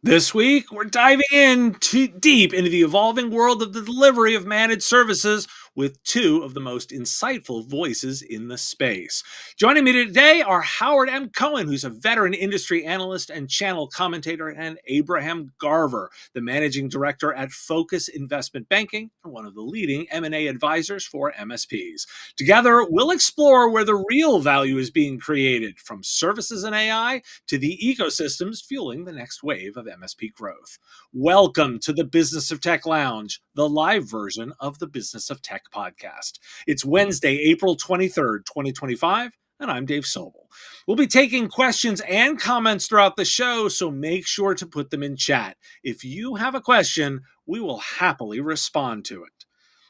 This week, we're diving in too deep into the evolving world of the delivery of managed services with two of the most insightful voices in the space. Joining me today are Howard M. Cohen, who's a veteran industry analyst and channel commentator, and Abraham Garver, the managing director at Focus Investment Banking and one of the leading M&A advisors for MSPs. Together, we'll explore where the real value is being created, from services and AI to the ecosystems fueling the next wave of MSP growth. Welcome to the Business of Tech Lounge, the live version of the Business of Tech podcast. It's Wednesday, April 23rd, 2025, and I'm Dave Sobel. We'll be taking questions and comments throughout the show, so make sure to put them in chat. If you have a question, we will happily respond to it.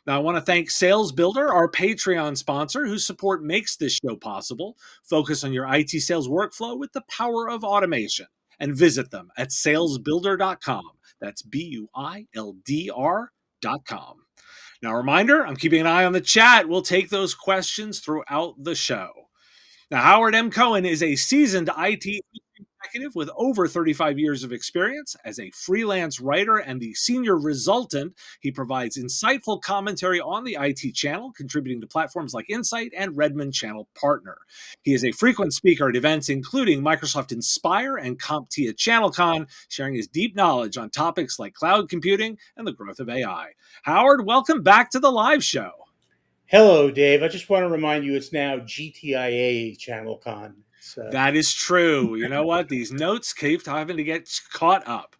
Now, I want to thank Sales Builder, our Patreon sponsor, whose support makes this show possible. Focus on your IT sales workflow with the power of automation and visit them at salesbuilder.com. That's BUILDR.com. Now, a reminder, I'm keeping an eye on the chat. We'll take those questions throughout the show. Now, Howard M. Cohen is a seasoned IT executive with over 35 years of experience. As a freelance writer and the senior resultant, he provides insightful commentary on the IT channel, contributing to platforms like Insight and Redmond Channel Partner. He is a frequent speaker at events including Microsoft Inspire and CompTIA ChannelCon, sharing his deep knowledge on topics like cloud computing and the growth of AI. Howard, welcome back to the live show. Hello, Dave. I just want to remind you it's now GTIA ChannelCon. That is true. You know what? These notes keep having to get caught up.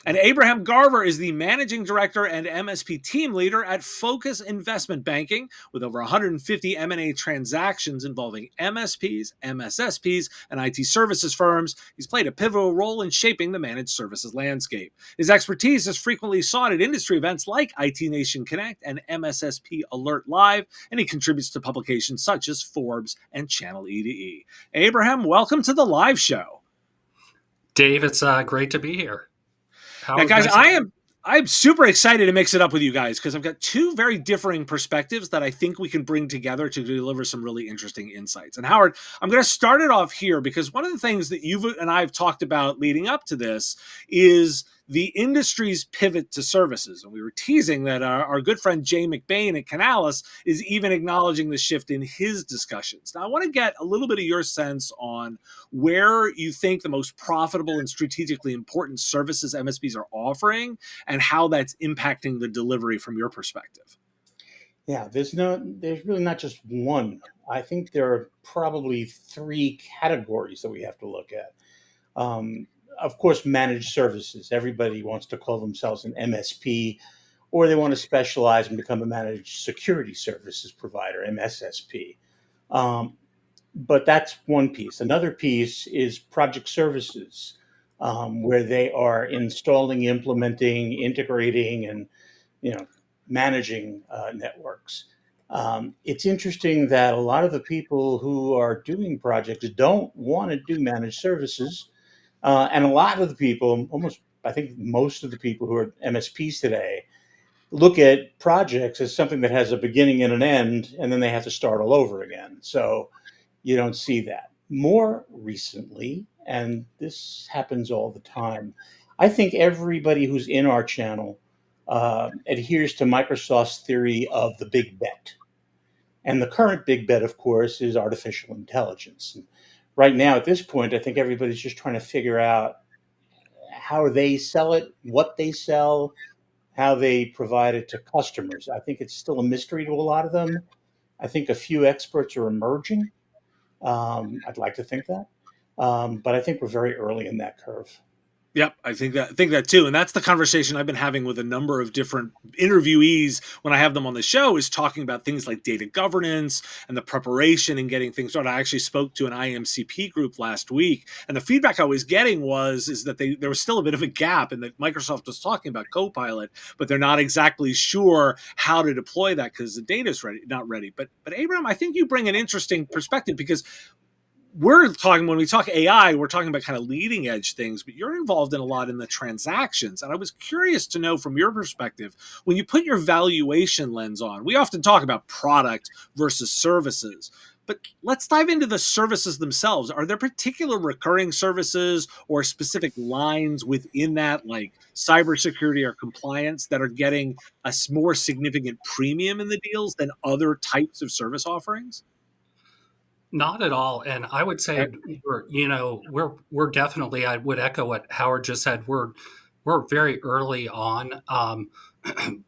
And Abraham Garver is the managing director and MSP team leader at Focus Investment Banking, with over 150 M&A transactions involving MSPs, MSSPs, and IT services firms. He's played a pivotal role in shaping the managed services landscape. His expertise is frequently sought at industry events like IT Nation Connect and MSSP Alert Live, and he contributes to publications such as Forbes and Channel E2E. Abraham, welcome to the live show. Dave, it's great to be here. Now, guys, I'm super excited to mix it up with you guys because I've got two very differing perspectives that I think we can bring together to deliver some really interesting insights. And Howard, I'm going to start it off here because one of the things that you and I have talked about leading up to this is the industry's pivot to services. And we were teasing that our good friend Jay McBain at Canalys is even acknowledging the shift in his discussions. Now, I want to get a little bit of your sense on where you think the most profitable and strategically important services MSPs are offering and how that's impacting the delivery from your perspective. Yeah, there's really not just one. I think there are probably three categories that we have to look at. Of course, managed services. Everybody wants to call themselves an MSP, or they want to specialize and become a managed security services provider, MSSP. But that's one piece. Another piece is project services, where they are installing, implementing, integrating, and managing networks. It's interesting that a lot of the people who are doing projects don't want to do managed services. And a lot of the people, I think most of the people who are MSPs today, look at projects as something that has a beginning and an end, and then they have to start all over again. So you don't see that. More recently, and this happens all the time, I think everybody who's in our channel adheres to Microsoft's theory of the big bet. And the current big bet, of course, is artificial intelligence. And right now, at this point, I think everybody's just trying to figure out how they sell it, what they sell, how they provide it to customers. I think it's still a mystery to a lot of them. I think a few experts are emerging. I'd like to think that. But I think we're very early in that curve. Yep, I think that too. And that's the conversation I've been having with a number of different interviewees when I have them on the show, is talking about things like data governance and the preparation and getting things started. I actually spoke to an IMCP group last week, and the feedback I was getting is that there was still a bit of a gap, and that Microsoft was talking about Copilot, but they're not exactly sure how to deploy that because the data's not ready. But Abraham, I think you bring an interesting perspective, because when we talk AI, we're talking about kind of leading edge things, but you're involved in a lot in the transactions. And I was curious to know from your perspective, when you put your valuation lens on, we often talk about product versus services, But let's dive into the services themselves. Are there particular recurring services or specific lines within that, like cybersecurity or compliance, that are getting a more significant premium in the deals than other types of service offerings? Not at all. And I would say Okay. we're definitely, I would echo what Howard just said. We're very early on.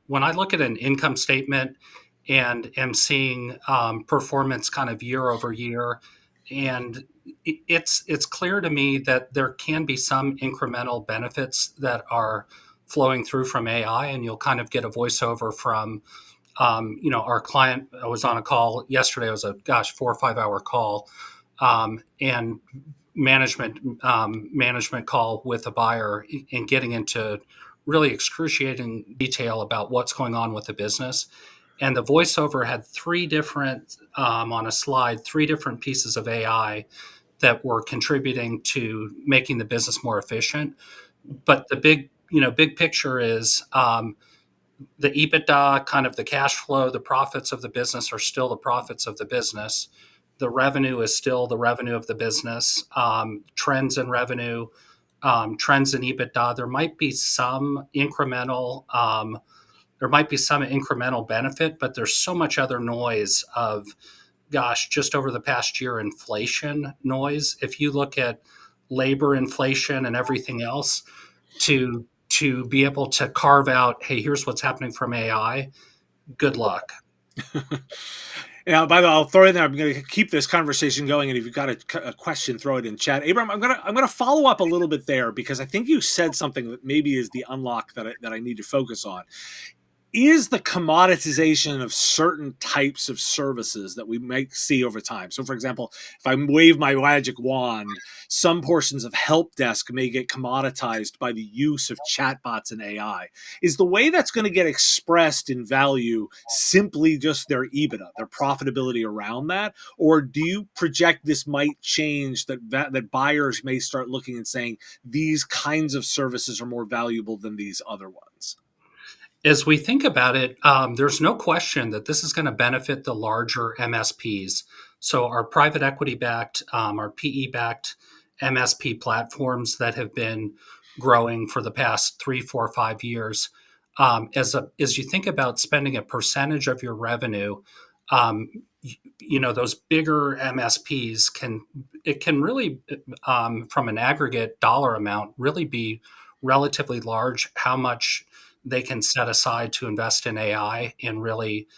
When I look at an income statement and am seeing performance kind of year over year, and it's clear to me that there can be some incremental benefits that are flowing through from AI, and you'll kind of get a voiceover from our client. I was on a call yesterday. It was a 4 or 5 hour call, and management call with a buyer and getting into really excruciating detail about what's going on with the business. And the voiceover had three different on a slide, three different pieces of AI that were contributing to making the business more efficient. But the big picture is the EBITDA, kind of the cash flow, the profits of the business are still the profits of the business. The revenue is still the revenue of the business. Trends in revenue, trends in EBITDA. There might be some incremental benefit, but there's so much other noise of, just over the past year, inflation noise. If you look at labor inflation and everything else, to be able to carve out, hey, here's what's happening from AI. Good luck. Now, by the way, I'll throw in there. I'm going to keep this conversation going, and if you've got a question, throw it in chat. Abraham, I'm gonna follow up a little bit there because I think you said something that maybe is the unlock that I need to focus on. Is the commoditization of certain types of services that we might see over time. So, for example, if I wave my magic wand, some portions of help desk may get commoditized by the use of chatbots and AI. Is the way that's going to get expressed in value simply just their EBITDA, their profitability around that? Or do you project this might change, that buyers may start looking and saying these kinds of services are more valuable than these other ones? As we think about it, there's no question that this is going to benefit the larger MSPs. So, our private equity backed, our PE backed MSP platforms that have been growing for the past 3, 4, 5 years. As you think about spending a percentage of your revenue, um, those bigger MSPs can really, from an aggregate dollar amount, really be relatively large. How much they can set aside to invest in AI and really,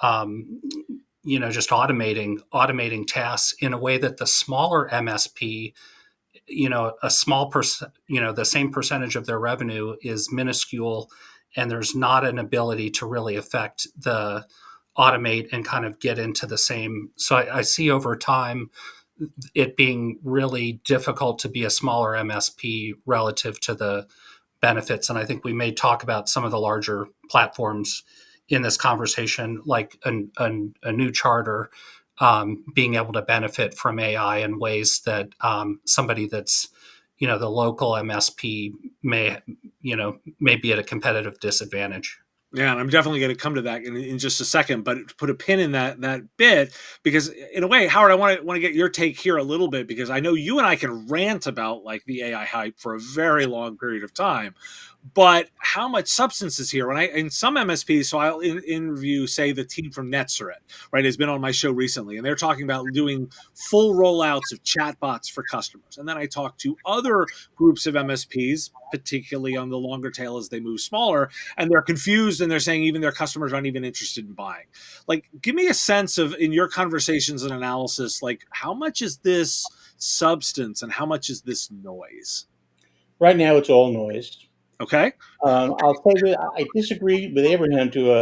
um, just automating tasks in a way that the smaller MSP, a small percent, the same percentage of their revenue is minuscule, and there's not an ability to really affect the automate and kind of get into the same. So I see over time it being really difficult to be a smaller MSP relative to the benefits. And I think we may talk about some of the larger platforms in this conversation, like a new charter being able to benefit from AI in ways that somebody that's, the local MSP may be at a competitive disadvantage. Yeah, and I'm definitely going to come to that in just a second. But to put a pin in that bit, because in a way, Howard, I want to get your take here a little bit, because I know you and I can rant about like the AI hype for a very long period of time, but how much substance is here? When I in some MSPs, so I'll interview, say, the team from Netsurit, right, has been on my show recently, and they're talking about doing full rollouts of chatbots for customers, and then I talk to other groups of MSPs, particularly on the longer tail as they move smaller, and they're confused and they're saying even their customers aren't even interested in buying. Like, give me a sense of, in your conversations and analysis, like how much is this substance and how much is this noise? Right now, it's all noise. Okay. I'll say that I disagree with Abraham to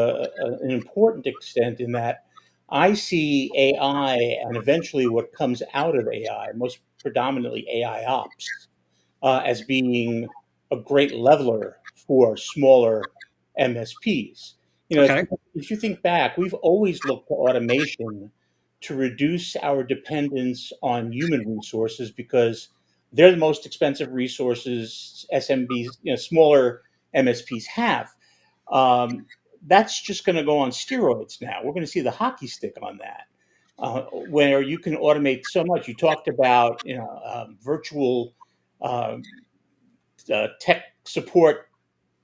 an important extent in that I see AI and eventually what comes out of AI, most predominantly AI ops, as being a great leveler for smaller MSPs. Okay. If you think back, we've always looked to automation to reduce our dependence on human resources because they're the most expensive resources SMBs, smaller MSPs have. Um, that's just going to go on steroids now. We're going to see the hockey stick on that. where you can automate so much. You talked about virtual uh, tech support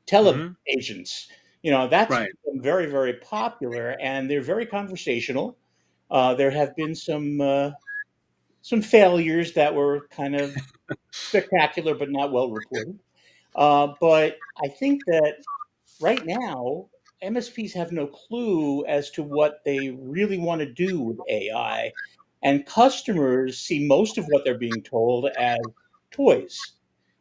tele Hmm. agents. That's Right. become very, very popular, and they're very conversational. There have been some failures that were kind of spectacular, but not well reported. But I think that right now, MSPs have no clue as to what they really want to do with AI, and customers see most of what they're being told as toys.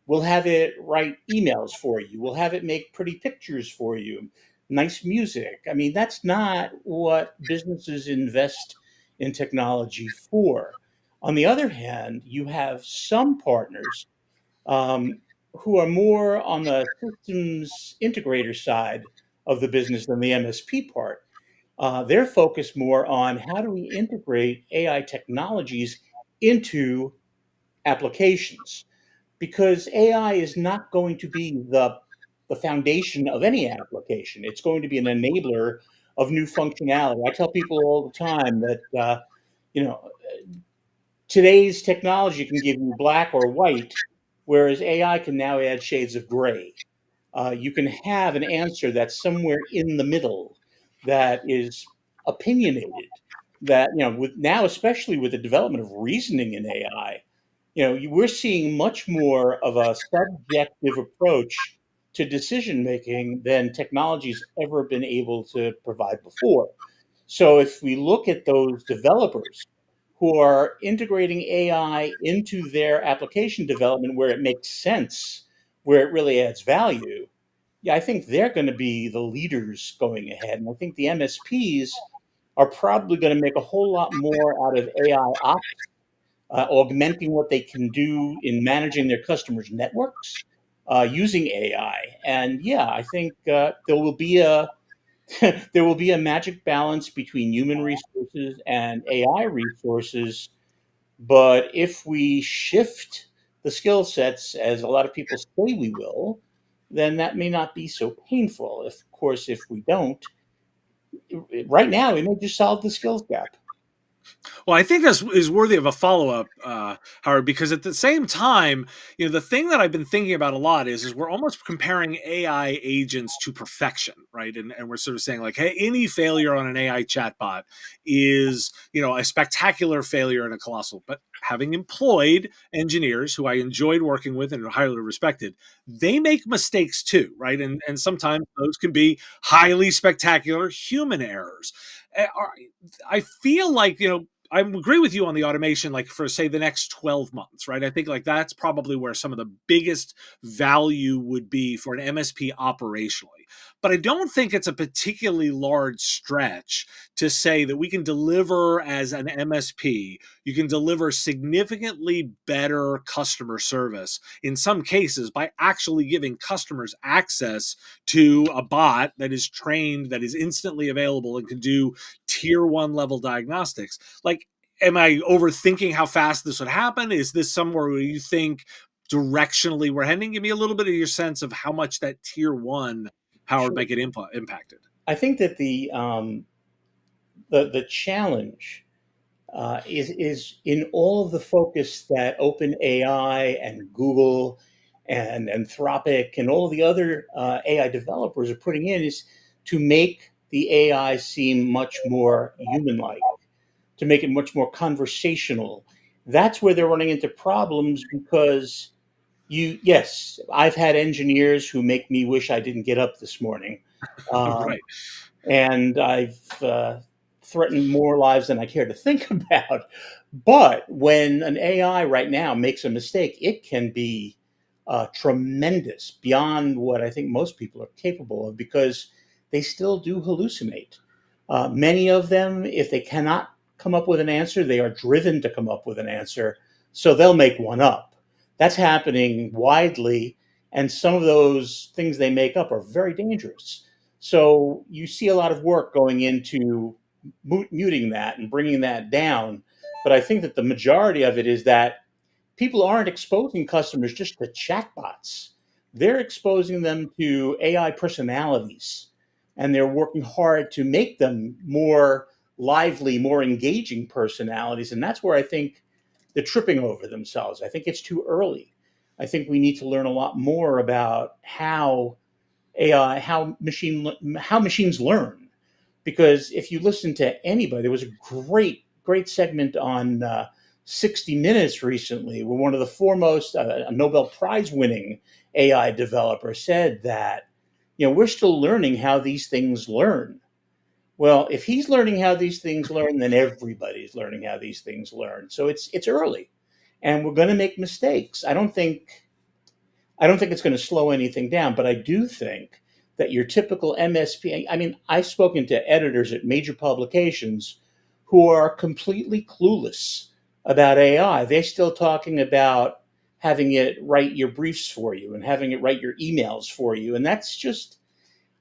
We'll have it write emails for you. We'll have it make pretty pictures for you, nice music. I mean, that's not what businesses invest in technology for. On the other hand, you have some partners um, who are more on the systems integrator side of the business than the MSP part. They're focused more on how do we integrate AI technologies into applications, because AI is not going to be the foundation of any application. It's going to be an enabler of new functionality. I tell people all the time that you know today's technology can give you black or white, whereas AI can now add shades of gray. You can have an answer that's somewhere in the middle, that is opinionated. That with now, especially with the development of reasoning in AI, we're seeing much more of a subjective approach to decision making than technology's ever been able to provide before. So if we look at those developers who are integrating AI into their application development where it makes sense, where it really adds value, yeah, I think they're going to be the leaders going ahead. And I think the MSPs are probably going to make a whole lot more out of AI ops, augmenting what they can do in managing their customers' networks using AI. And yeah, I think there will be a there will be a magic balance between human resources and AI resources. But if we shift the skill sets, as a lot of people say we will, then that may not be so painful. Of course, if we don't, right now, we may just solve the skills gap. Well, I think this is worthy of a follow up, Howard, because at the same time, the thing that I've been thinking about a lot is we're almost comparing AI agents to perfection, right? And we're sort of saying like, hey, any failure on an AI chatbot is, a spectacular failure and a colossal. But having employed engineers who I enjoyed working with and are highly respected, they make mistakes too, right? And sometimes those can be highly spectacular human errors. I feel like, I agree with you on the automation, like for say the next 12 months, right? I think like that's probably where some of the biggest value would be for an MSP operationally. But I don't think it's a particularly large stretch to say that we can deliver as an MSP, you can deliver significantly better customer service in some cases by actually giving customers access to a bot that is trained, that is instantly available and can do tier one level diagnostics. Like, am I overthinking how fast this would happen? Is this somewhere where you think directionally we're heading? Give me a little bit of your sense of how much that tier one Howard Sure. might get impacted. I think that the challenge is in all of the focus that OpenAI and Google and Anthropic and all of the other AI developers are putting in, is to make the AI seem much more human-like, to make it much more conversational. That's where they're running into problems, because yes, I've had engineers who make me wish I didn't get up this morning. Um, Right. and I've threatened more lives than I care to think about. But when an AI right now makes a mistake, it can be tremendous, beyond what I think most people are capable of, because they still do hallucinate. Many of them, if they cannot come up with an answer, they are driven to come up with an answer. So they'll make one up. That's happening widely. And some of those things they make up are very dangerous. So you see a lot of work going into muting that and bringing that down. But I think that the majority of it is that people aren't exposing customers just to chatbots. They're exposing them to AI personalities, and they're working hard to make them more lively, more engaging personalities. And that's where I think they're tripping over themselves. I think it's too early. I think we need to learn a lot more about how AI, how machines learn. Because if you listen to anybody, there was a great segment on 60 Minutes recently where one of the foremost, a Nobel Prize winning AI developer said that, we're still learning how these things learn. Well, if he's learning how these things learn, then everybody's learning how these things learn. So it's early, and we're going to make mistakes. I don't think it's going to slow anything down, but I do think that your typical MSP. I mean, I've spoken to editors at major publications who are completely clueless about AI. They're still talking about having it write your briefs for you and having it write your emails for you, and that's just,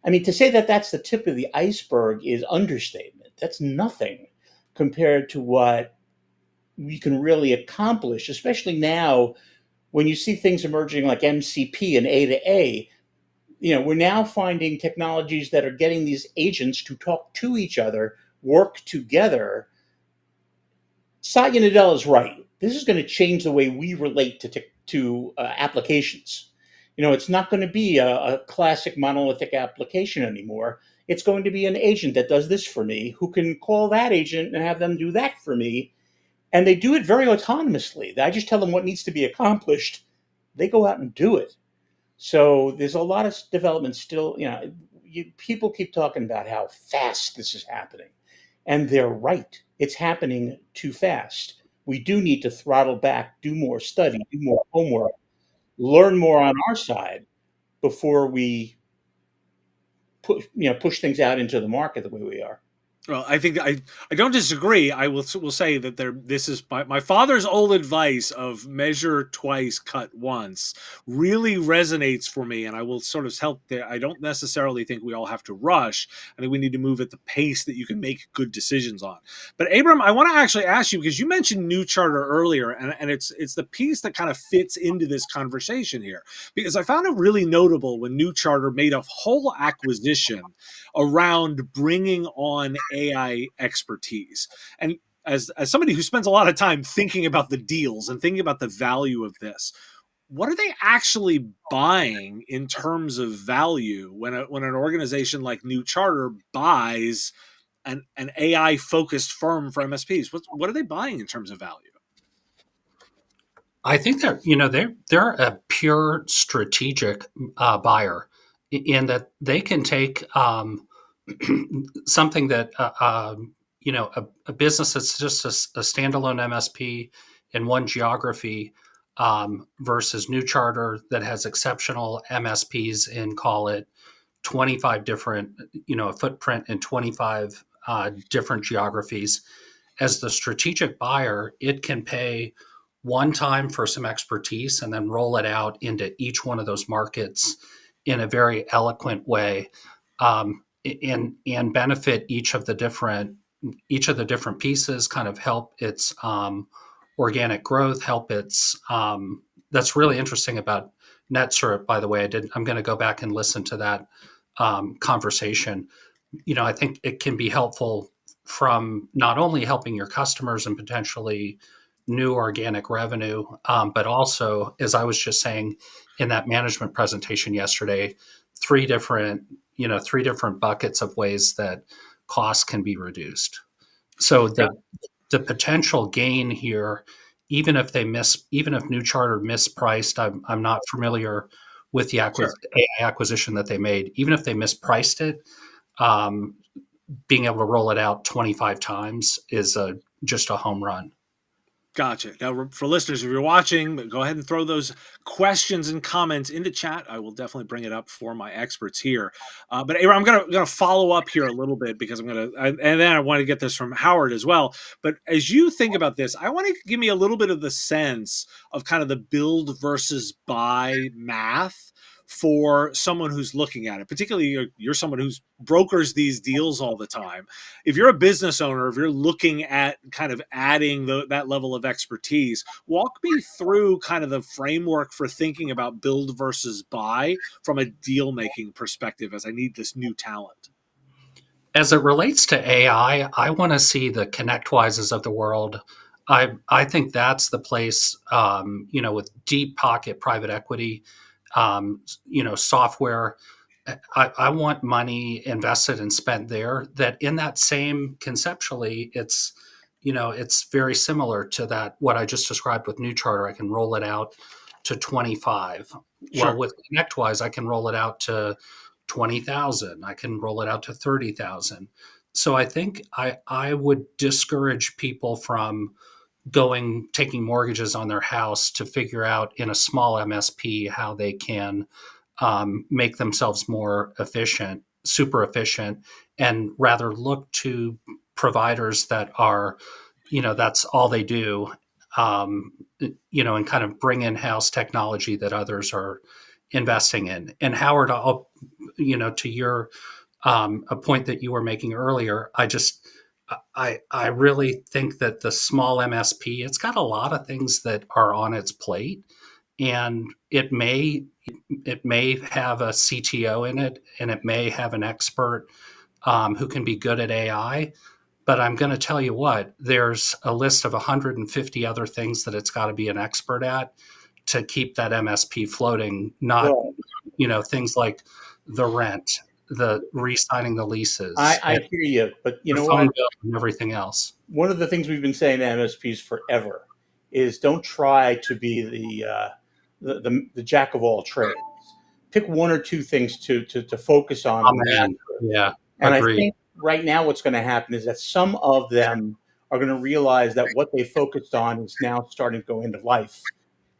I mean, to say that that's the tip of the iceberg is understatement. That's nothing compared to what we can really accomplish, especially now when you see things emerging like MCP and A to A. We're now finding technologies that are getting these agents to talk to each other, work together. Satya Nadella is right. This is going to change the way we relate to applications. It's not going to be a classic monolithic application anymore. It's going to be an agent that does this for me, who can call that agent and have them do that for me. And they do it very autonomously. I just tell them what needs to be accomplished. They go out and do it. So there's a lot of development still. People keep talking about how fast this is happening. And they're right. It's happening too fast. We do need to throttle back, do more study, do more homework, learn more on our side before we push things out into the market the way we are. Well, I think I don't disagree. I will say that this is my father's old advice of measure twice, cut once really resonates for me, and I will sort of help there. I don't necessarily think we all have to rush. I think we need to move at the pace that you can make good decisions on. But Abram, I want to actually ask you, because you mentioned New Charter earlier, and it's the piece that kind of fits into this conversation here, because I found it really notable when New Charter made a whole acquisition around bringing on AI expertise. And as somebody who spends a lot of time thinking about the deals and thinking about the value of this, what are they actually buying in terms of value when an organization like New Charter buys an AI focused firm for MSPs? What are they buying in terms of value? I think that they're a pure strategic buyer in that they can take something that a business that's just a standalone MSP in one geography versus New Charter that has exceptional MSPs in, call it, 25 different, a footprint in 25 different geographies. As the strategic buyer, it can pay one time for some expertise and then roll it out into each one of those markets in a very eloquent way, and benefit each of the different pieces, kind of help its organic growth, help its that's really interesting about NetSuite, by the way. I'm going to go back and listen to that conversation. I think it can be helpful from not only helping your customers and potentially new organic revenue, but also, as I was just saying in that management presentation yesterday, three different buckets of ways that costs can be reduced. So the potential gain here, even if New Charter mispriced, I'm not familiar with the Sure. AI acquisition that they made. Even if they mispriced it, um, being able to roll it out 25 times is just a home run. Gotcha. Now, for listeners, if you're watching, go ahead and throw those questions and comments into chat. I will definitely bring it up for my experts here. But Aaron, I'm gonna follow up here a little bit, because and then I want to get this from Howard as well. But as you think about this, I want to give me a little bit of the sense of kind of the build versus buy math for someone who's looking at it. Particularly, you're someone who's brokers these deals all the time. If you're a business owner, if you're looking at kind of adding that level of expertise, walk me through kind of the framework for thinking about build versus buy from a deal making perspective, as I need this new talent. As it relates to AI, I want to see the ConnectWises of the world. I think that's the place, with deep pocket private equity, software. I want money invested and spent there. That in that same conceptually, it's very similar to that what I just described with New Charter. I can roll it out to 25. Well, Sure. with ConnectWise, I can roll it out to 20,000. I can roll it out to 30,000. So I think I would discourage people from taking mortgages on their house to figure out in a small MSP how they can make themselves more efficient, super efficient, and rather look to providers that are, that's all they do, and kind of bring in house technology that others are investing in. And Howard, to your a point that you were making earlier, I really think that the small MSP, it's got a lot of things that are on its plate, and it may have a CTO in it, and it may have an expert who can be good at AI. But I'm going to tell you what, there's a list of 150 other things that it's got to be an expert at to keep that MSP floating, not, Well, things like the rent, the re-signing the leases, I hear you, but you the know phone what? bill, and everything else. One of the things we've been saying to MSPs forever is don't try to be the jack of all trades. Pick one or two things to focus on and Amen. master. Yeah, And I agreed. think right now what's going to happen is that some of them are going to realize that what they focused on is now starting to go into life,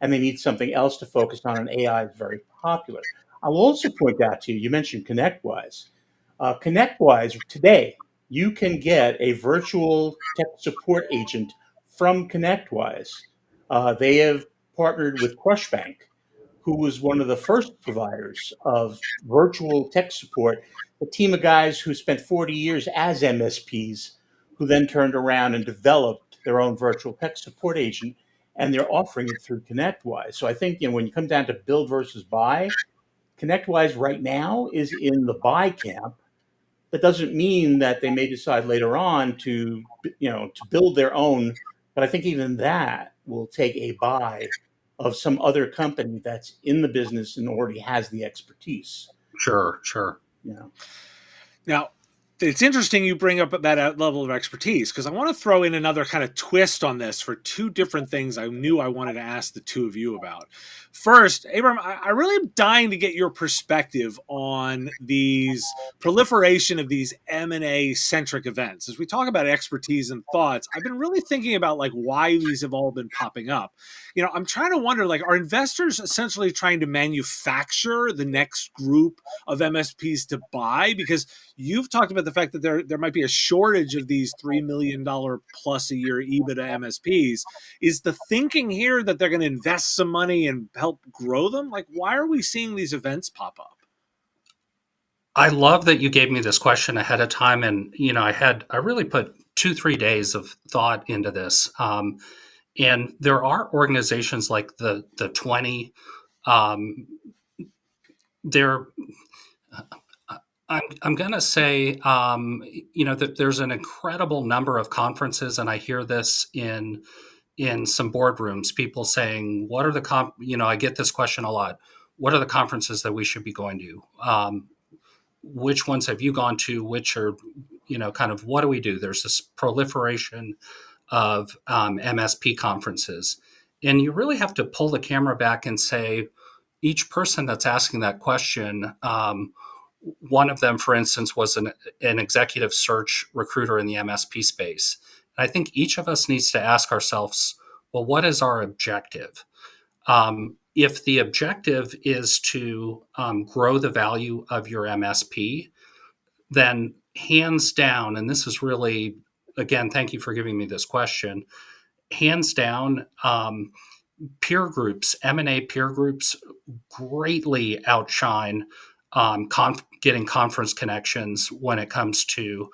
and they need something else to focus on. And AI is very popular. I'll also point out to you. You mentioned ConnectWise. ConnectWise today, you can get a virtual tech support agent from ConnectWise. They have partnered with Crushbank, who was one of the first providers of virtual tech support, a team of guys who spent 40 years as MSPs, who then turned around and developed their own virtual tech support agent, and they're offering it through ConnectWise. So I think when you come down to build versus buy, ConnectWise right now is in the buy camp. That doesn't mean that they may decide later on to build their own, but I think even that will take a buy of some other company that's in the business and already has the expertise. Sure, sure. You know, Now, it's interesting you bring up that level of expertise because I want to throw in another kind of twist on this for two different things I knew I wanted to ask the two of you about. First, Abram, I really am dying to get your perspective on these proliferation of these M&A centric events. As we talk about expertise and thoughts, I've been really thinking about like why these have all been popping up. I'm trying to wonder, like, are investors essentially trying to manufacture the next group of MSPs to buy? Because you've talked about the fact that there might be a shortage of these $3 million plus a year EBITDA MSPs. Is the thinking here that they're going to invest some money and help grow them? Like, why are we seeing these events pop up? I love that you gave me this question ahead of time, and I really put 2-3 days of thought into this. And there are organizations like the 20. Um, they're I'm going to say, that there's an incredible number of conferences, and I hear this in some boardrooms. People saying, "What are I get this question a lot. What are the conferences that we should be going to? Which ones have you gone to? Which are, kind of what do we do?" There's this proliferation of MSP conferences, and you really have to pull the camera back and say, each person that's asking that question. One of them, for instance, was an executive search recruiter in the MSP space. And I think each of us needs to ask ourselves, well, what is our objective? If the objective is to grow the value of your MSP, then hands down, and this is really, again, thank you for giving me this question, hands down, peer groups, M&A peer groups greatly outshine getting conference connections when it comes to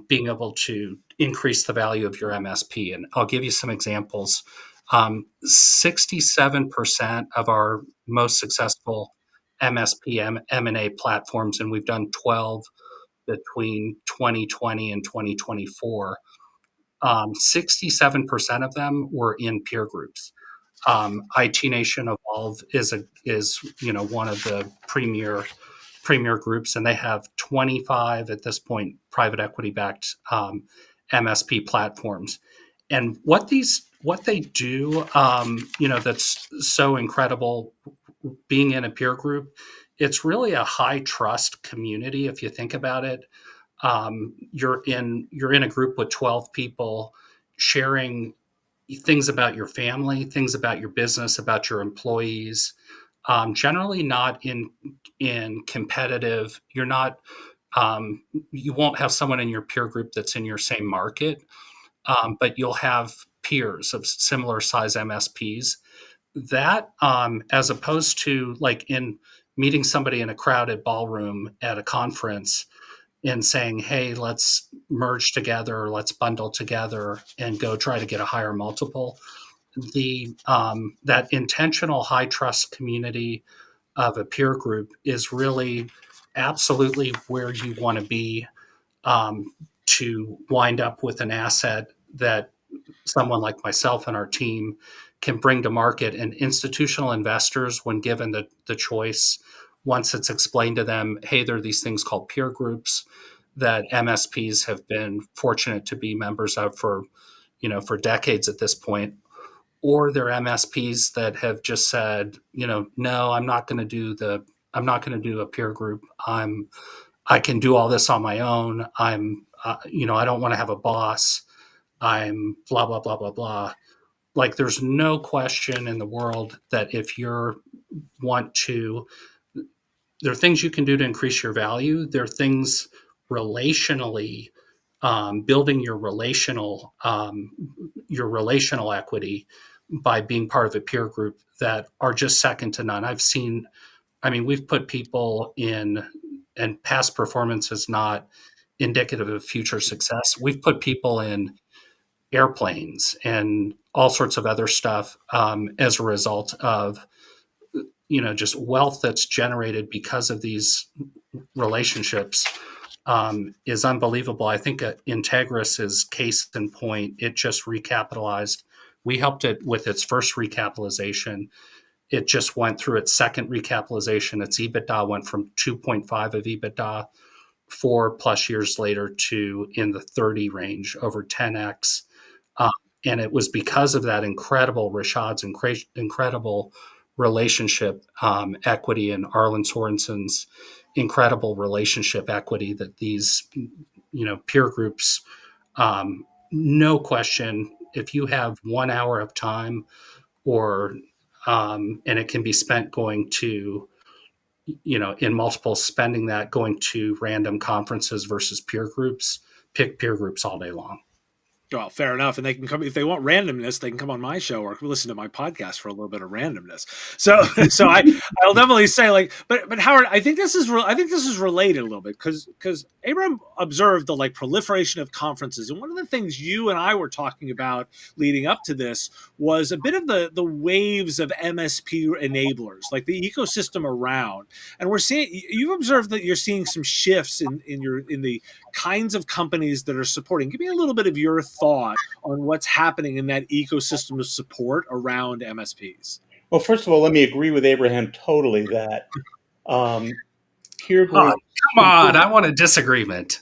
being able to increase the value of your MSP. And I'll give you some examples. 67% of our most successful MSP M&A platforms, and we've done 12 between 2020 and 2024, 67% of them were in peer groups. IT Nation Evolve is one of the premier groups, and they have 25 at this point private equity backed MSP platforms. And what they do, that's so incredible, being in a peer group, it's really a high trust community if you think about it. You're in a group with 12 people sharing things about your family, things about your business, about your employees. Generally, not in competitive. You're not. You won't have someone in your peer group that's in your same market, but you'll have peers of similar size MSPs. That, as opposed to like in meeting somebody in a crowded ballroom at a conference and saying, "Hey, let's merge together, let's bundle together, and go try to get a higher multiple." The That intentional high trust community of a peer group is really absolutely where you want to be, to wind up with an asset that someone like myself and our team can bring to market. And institutional investors, when given the choice, once it's explained to them, hey, there are these things called peer groups that MSPs have been fortunate to be members of for decades at this point, or they're MSPs that have just said, no, I'm not going to do a peer group. I can do all this on my own. I don't want to have a boss. I'm blah, blah, blah, blah, blah. Like, there's no question in the world that if you want to, there are things you can do to increase your value. There are things relationally, building your relational equity by being part of a peer group that are just second to none. We've put people in, and past performance is not indicative of future success. We've put people in airplanes and all sorts of other stuff, as a result of just wealth that's generated because of these relationships, is unbelievable. I think Integris is case in point. It just recapitalized. We helped it with its first recapitalization. It just went through its second recapitalization. Its EBITDA went from 2.5 of EBITDA 4+ years later to in the 30 range, over 10x. Um, and it was because of that incredible Rashad's incredible relationship equity, and Arlen Sorensen's incredible relationship equity, that these peer groups, no question, if you have 1 hour of time, or and it can be spent going to, in multiple, spending that going to random conferences versus peer groups, pick peer groups all day long. Well, fair enough. And they can come if they want randomness. They can come on my show or listen to my podcast for a little bit of randomness. So, I'll definitely say, like, but Howard, I think this is related a little bit because Abraham observed the proliferation of conferences, and one of the things you and I were talking about leading up to this was a bit of the waves of MSP enablers, like the ecosystem around, and you've observed that you're seeing some shifts in the kinds of companies that are supporting. Give me a little bit of your thought on what's happening in that ecosystem of support around MSPs. Well, first of all, let me agree with Abraham totally that peer groups. Come on, I want a disagreement.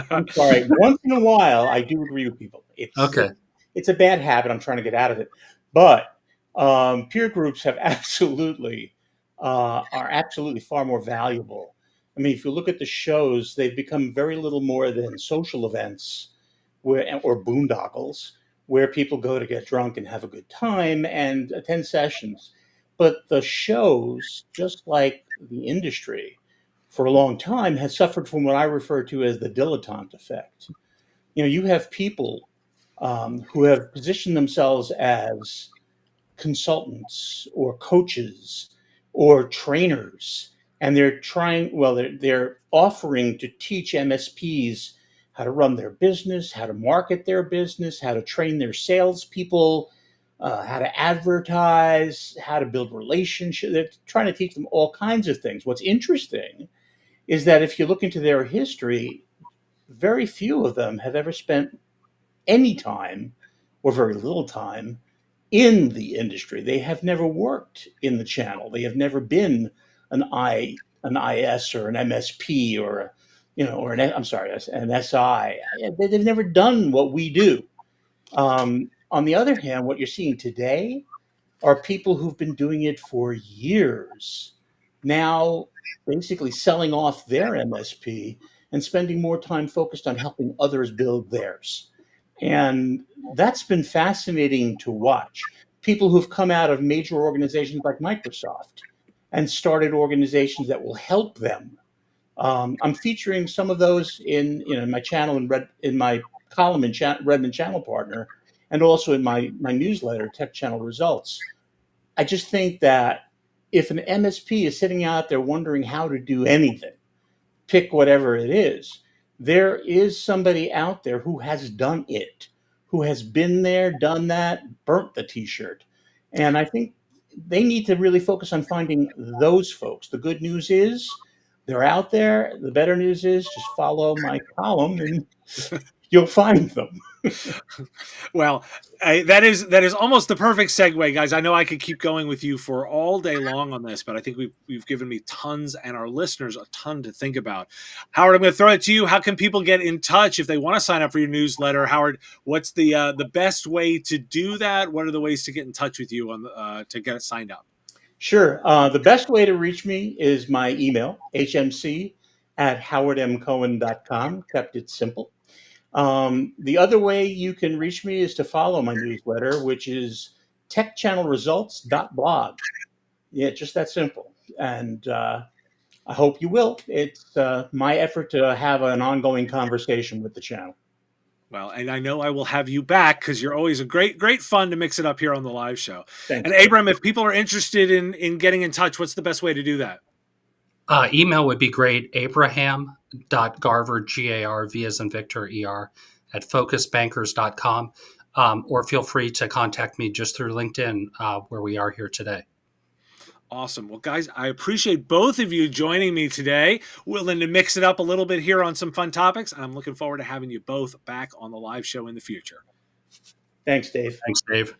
I'm sorry. Once in a while, I do agree with people. Okay. It's a bad habit. I'm trying to get out of it. But peer groups are absolutely far more valuable. I mean, if you look at the shows, they've become very little more than social events or boondoggles where people go to get drunk and have a good time and attend sessions. But the shows, just like the industry, for a long time has suffered from what I refer to as the dilettante effect. You have people who have positioned themselves as consultants or coaches or trainers, and they're offering to teach MSPs how to run their business, how to market their business, how to train their salespeople, how to advertise, how to build relationships. They're trying to teach them all kinds of things. What's interesting is that if you look into their history, very few of them have ever spent any time or very little time in the industry. They have never worked in the channel. They have never been an IS or an MSP or or I'm sorry, an SI. They've never done what we do. On the other hand, what you're seeing today are people who've been doing it for years, now basically selling off their MSP and spending more time focused on helping others build theirs. And that's been fascinating to watch. People who've come out of major organizations like Microsoft and started organizations that will help them. I'm featuring some of those in my channel in my column in Redmond Channel Partner, and also in my newsletter, Tech Channel Results. I just think that if an MSP is sitting out there wondering how to do anything, pick whatever it is, there is somebody out there who has done it, who has been there, done that, burnt the t-shirt. And I think they need to really focus on finding those folks. The good news is they're out there. The better news is just follow my column and you'll find them. Well, that is almost the perfect segue, guys. I know I could keep going with you for all day long on this, but I think we've given me tons and our listeners a ton to think about. Howard, I'm going to throw it to you. How can people get in touch if they want to sign up for your newsletter? Howard, what's the best way to do that? What are the ways to get in touch with you on to get it signed up? Sure. The best way to reach me is my email, hmc@howardmcohen.com. Kept it simple. The other way you can reach me is to follow my newsletter, which is techchannelresults.blog. Yeah, just that simple. And I hope you will. It's my effort to have an ongoing conversation with the channel. Well, and I know I will have you back because you're always a great fun to mix it up here on the live show. Thanks. And Abram, if people are interested in getting in touch, what's the best way to do that? Email would be great. Abraham.Garver, G-A-R-V as in Victor, E-R, at focusbankers.com. Or feel free to contact me just through LinkedIn, where we are here today. Awesome. Well, guys, I appreciate both of you joining me today, willing to mix it up a little bit here on some fun topics. And I'm looking forward to having you both back on the live show in the future. Thanks, Dave. Thanks, Dave.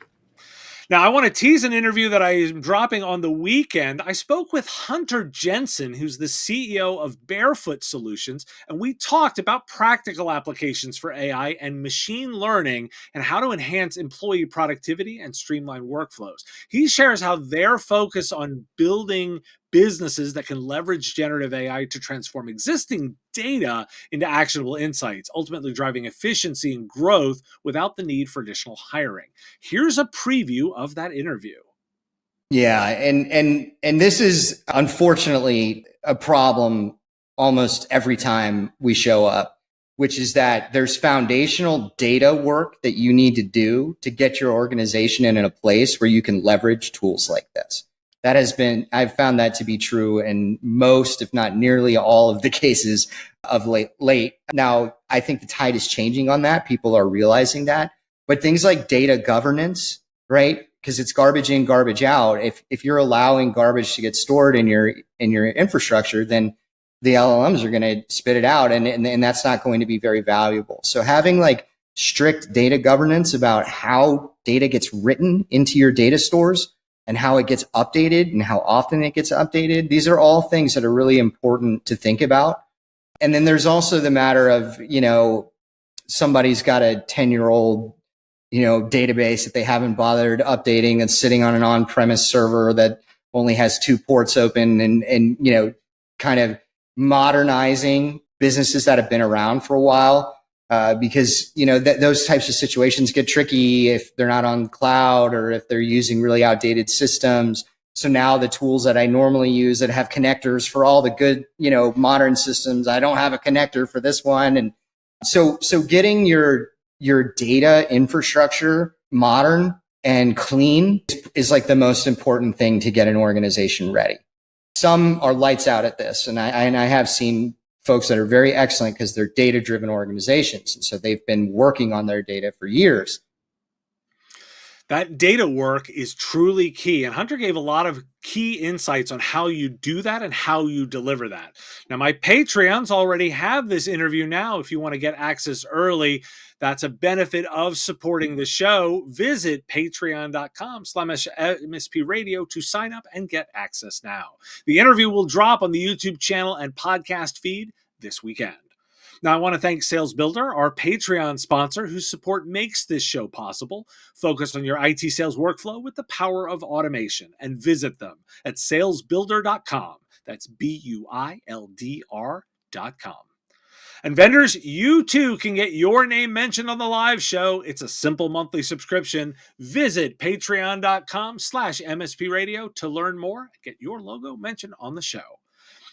Now, I want to tease an interview that I am dropping on the weekend. I spoke with Hunter Jensen, who's the CEO of Barefoot Solutions, and we talked about practical applications for AI and machine learning and how to enhance employee productivity and streamline workflows. He shares how their focus on building businesses that can leverage generative AI to transform existing data into actionable insights, ultimately driving efficiency and growth without the need for additional hiring. Here's a preview of that interview. Yeah, and this is unfortunately a problem almost every time we show up, which is that there's foundational data work that you need to do to get your organization in a place where you can leverage tools like this. I've found that to be true in most, if not nearly all of the cases of late. Now, I think the tide is changing on that. People are realizing that. But things like data governance, right? Because it's garbage in, garbage out. If you're allowing garbage to get stored in your infrastructure, then the LLMs are going to spit it out, and that's not going to be very valuable. So having like strict data governance about how data gets written into your data stores and how it gets updated and how often it gets updated. These are all things that are really important to think about. And then there's also the matter of, somebody's got a 10-year-old, database that they haven't bothered updating and sitting on an on-premise server that only has 2 ports open and kind of modernizing businesses that have been around for a while. Because those types of situations get tricky if they're not on cloud or if they're using really outdated systems. So now the tools that I normally use that have connectors for all the good, modern systems, I don't have a connector for this one. And so getting your data infrastructure modern and clean is like the most important thing to get an organization ready. Some are lights out at this, and I have seen folks that are very excellent because they're data-driven organizations. And so they've been working on their data for years. That data work is truly key. And Hunter gave a lot of key insights on how you do that and how you deliver that. Now, my Patreons already have this interview now. If you want to get access early, that's a benefit of supporting the show. Visit patreon.com/MSP Radio to sign up and get access now. The interview will drop on the YouTube channel and podcast feed this weekend. Now, I want to thank Sales Builder, our Patreon sponsor, whose support makes this show possible. Focus on your IT sales workflow with the power of automation and visit them at salesbuilder.com. That's BUILDR.com. And vendors, you too can get your name mentioned on the live show. It's a simple monthly subscription. Visit patreon.com/MSP Radio to learn more and get your logo mentioned on the show.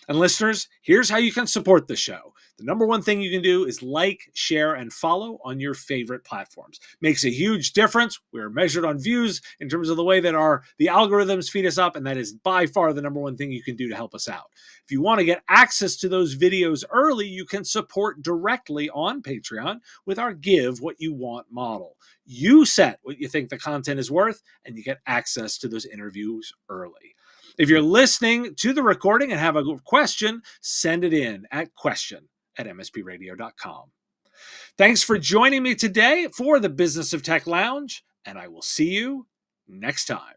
And listeners, here's how you can support the show. The number one thing you can do is like, share, and follow on your favorite platforms. Makes a huge difference. We're measured on views in terms of the way that the algorithms feed us up, and that is by far the number one thing you can do to help us out. If you want to get access to those videos early, you can support directly on Patreon with our Give What You Want model. You set what you think the content is worth, and you get access to those interviews early. If you're listening to the recording and have a question, send it in at question@mspradio.com. Thanks for joining me today for the Business of Tech Lounge, and I will see you next time.